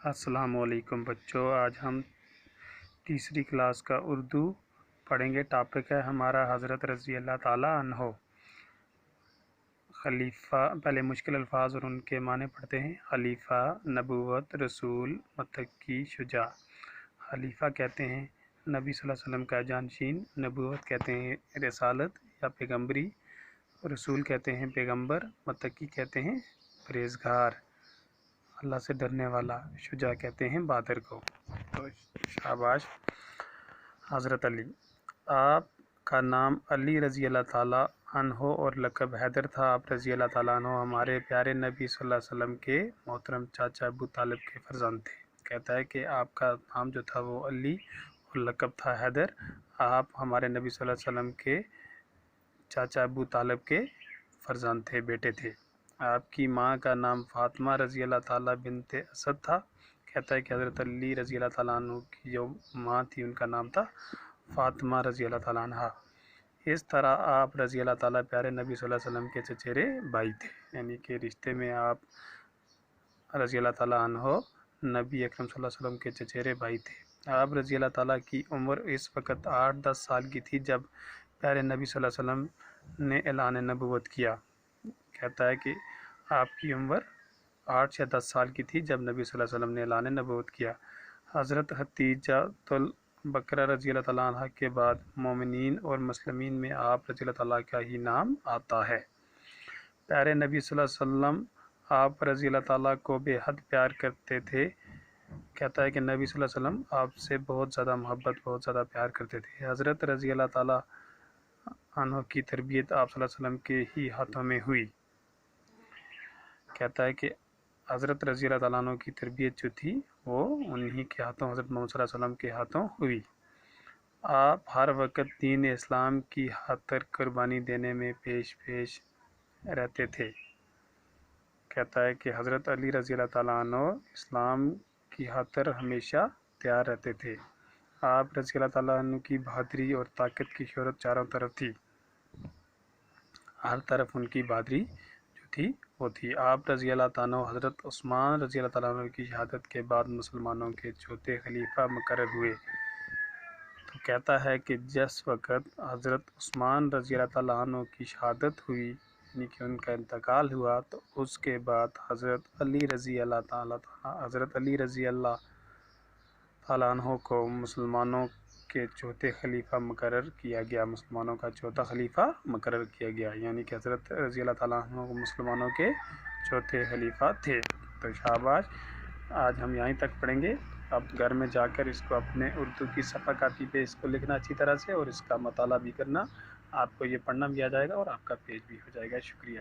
السلام علیکم بچوں، آج ہم تیسری کلاس کا اردو پڑھیں گے۔ ٹاپک ہے ہمارا حضرت رضی اللہ تعالیٰ عنہ خلیفہ۔ پہلے مشکل الفاظ اور ان کے معنی پڑھتے ہیں۔ خلیفہ، نبوت، رسول، متقی، شجاع۔ خلیفہ کہتے ہیں نبی صلی اللہ علیہ وسلم کا جانشین، نبوت کہتے ہیں رسالت یا پیغمبری، رسول کہتے ہیں پیغمبر، متقی کہتے ہیں پرہیزگار، اللہ سے ڈرنے والا، شجاع کہتے ہیں بہادر کو۔ تو شاباش۔ حضرت علی، آپ کا نام علی رضی اللہ تعالیٰ عنہ اور لقب حیدر تھا۔ آپ رضی اللہ تعالیٰ عنہ ہمارے پیارے نبی صلی اللہ علیہ وسلم کے محترم چاچا ابو طالب کے فرزند تھے۔ کہتا ہے کہ آپ کا نام جو تھا وہ علی اور لقب تھا حیدر۔ آپ ہمارے نبی صلی اللہ علیہ وسلم کے چاچا ابو طالب کے فرزند تھے، بیٹے تھے۔ آپ کی ماں کا نام فاطمہ رضی اللہ تعالیٰ بنت اسد تھا۔ کہتا ہے کہ حضرت علی رضی اللہ تعالیٰ عنہ کی جو ماں تھی ان کا نام تھا فاطمہ رضی اللہ تعالیٰ عنہ۔ اس طرح آپ رضی اللہ تعالیٰ پیارے نبی صلی اللہ علیہ وسلم کے چچیرے بھائی تھے، یعنی کہ رشتے میں آپ رضی اللہ تعالیٰ عنہ نبی اکرم صلی اللہ علیہ وسلم کے چچیرے بھائی تھے۔ آپ رضی اللہ تعالیٰ کی عمر اس وقت 8-10 سال کی تھی جب پیارے نبی صلی اللہ علیہ وسلم نے اعلان نبوت کیا۔ کہتا ہے کہ آپ کی عمر 8 یا 10 سال کی تھی جب نبی صلی اللہ علیہ وسلم نے اعلان نبوت کیا۔ حضرت خدیجہ بکرہ رضی اللہ تعالیٰ عنہ کے بعد مومنین اور مسلمین میں آپ رضی اللہ تعالیٰ کا ہی نام آتا ہے۔ پیارے نبی صلی اللہ علیہ وسلم آپ رضی اللہ تعالیٰ کو بے حد پیار کرتے تھے۔ کہتا ہے کہ نبی صلی اللہ علیہ وسلم آپ سے بہت زیادہ محبت، بہت زیادہ پیار کرتے تھے۔ حضرت رضی اللہ تعالیٰ عنہ کی تربیت آپ صلی اللہ علیہ وسلم کے ہی ہاتھوں میں ہوئی۔ کہتا ہے کہ حضرت رضی اللہ تعالیٰ عنہ کی تربیت جو تھی وہ انہی کے ہاتھوں، حضرت محمد صلی اللہ علیہ وسلم کے ہاتھوں ہوئی۔ آپ ہر وقت دین اسلام کی خاطر قربانی دینے میں پیش رہتے تھے۔ کہتا ہے کہ حضرت علی رضی اللہ تعالیٰ عنہ اسلام کی خاطر ہمیشہ تیار رہتے تھے۔ آپ رضی اللہ تعالیٰ عنہ کی بہادری اور طاقت کی شہرت چاروں طرف تھی، ہر طرف ان کی بہادری جو تھی وہ تھی۔ آپ رضی اللہ تعالیٰ عنہ حضرت عثمان رضی اللہ تعالیٰ عنہ کی شہادت کے بعد مسلمانوں کے چوتھے خلیفہ مقرر ہوئے۔ تو کہتا ہے کہ جس وقت حضرت عثمان رضی اللہ تعالیٰ عنہ کی شہادت ہوئی، یعنی کہ ان کا انتقال ہوا، تو اس کے بعد حضرت علی رضی اللہ تعالیٰ عنہ کو مسلمانوں کے چوتھے خلیفہ مقرر کیا گیا، مسلمانوں کا چوتھا خلیفہ مقرر کیا گیا، یعنی کہ حضرت رضی اللہ تعالیٰ عنہ مسلمانوں کے چوتھے خلیفہ تھے۔ تو شاباش، آج ہم یہیں تک پڑھیں گے۔ اب گھر میں جا کر اس کو اپنے اردو کی صفحہ کاپی پہ اس کو لکھنا اچھی طرح سے، اور اس کا مطالعہ بھی کرنا۔ آپ کو یہ پڑھنا بھی آ جائے گا اور آپ کا پیج بھی ہو جائے گا۔ شکریہ۔